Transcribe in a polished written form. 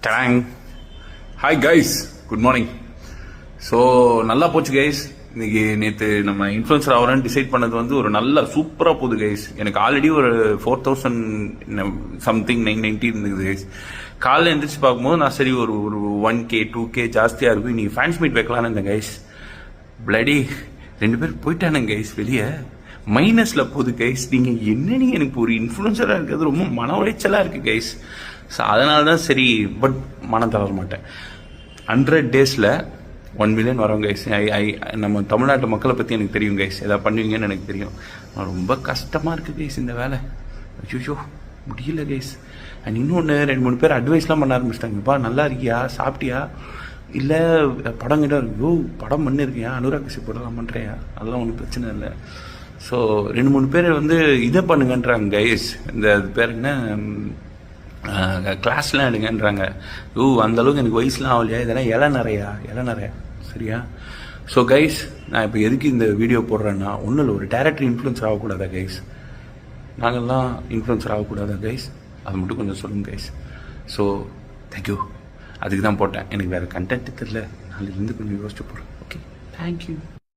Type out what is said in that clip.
Tang. Hi guys, good morning. So நல்லா போச்சு guys. இன்னைக்கு நேற்று நம்ம இன்ஃப்ளூயன்சர் ஆகிறேன்னு டிசைட் பண்ணது வந்து ஒரு நல்ல சூப்பராக போகுது கைஸ். எனக்கு ஆல்ரெடி ஒரு 4000 சம்திங் 990 இருந்தது கைஸ். காலையில் எழுந்திரிச்சு பார்க்கும்போது நான் சரி ஒரு 1K 2K ஜாஸ்தியாக இருக்கும், இன்னைக்கு ஃபேன்ஸ் மீட் வைக்கலான்னு இருந்தேன் கைஸ். பிளடி 2 பேர் போயிட்டானுங்க கைஸ் வெளியே. மைனஸில் போகுது கைஸ். நீங்கள் என்னன்னு எனக்கு ஒரு இன்ஃப்ளூயன்சராக இருக்கிறது ரொம்ப மன உளைச்சலாக இருக்குது கைஸ். ஸோ அதனால தான் சரி, பட் மனம் தளர மாட்டேன். 100 டேஸில் 1 மில்லியன் வரோம் கைஸ். நம்ம தமிழ்நாட்டு மக்களை பற்றி எனக்கு தெரியும் கைஸ், எதாவது பண்ணுவீங்கன்னு எனக்கு தெரியும். ரொம்ப கஷ்டமாக இருக்குது கைஸ் இந்த வேலை. ஐயோ முடியல கைஸ். அண்ட் இன்னொன்று 2-3 பேர் அட்வைஸ்லாம் பண்ண ஆரம்பிச்சிட்டாங்கப்பா. நல்லா இருக்கியா, சாப்பிட்டியா, இல்லை படம் கிட்ட ஐயோ படம் பண்ணிருக்கியா, அனுராக் கஷ்யப் போடலாம் பண்ணுறியா, அதெல்லாம் ஒன்றும் பிரச்சனை இல்லை. ஸோ 2-3 பேர் வந்து இதை பண்ணுங்கன்றாங்க கைஸ். இந்த பேர் என்ன, கிளாஸ்லாம் எடுங்கன்றாங்க. அந்தளவுக்கு எனக்கு வயசுலாம் ஆகலையா, இதெல்லாம் இலை நிறையா சரியா. ஸோ கைஸ், நான் இப்போ எதுக்கு இந்த வீடியோ போடுறேன்னா, ஒன்றும் இல்லை, ஒரு டேரக்டர் இன்ஃப்ளூயன்சர் ஆகக்கூடாதா கைஸ்? நாங்கள்லாம் இன்ஃப்ளூயன்சர் ஆகக்கூடாதா கைஸ்? அது மட்டும் கொஞ்சம் சொல்லுங்கள் கைஸ். So thank you. அதுக்கு தான் போட்டேன். எனக்கு வேறு கண்டென்ட் தெரியல, நாளைக்கு இருந்து கொஞ்சம் யோசிச்சு போடுறேன். Okay, thank you.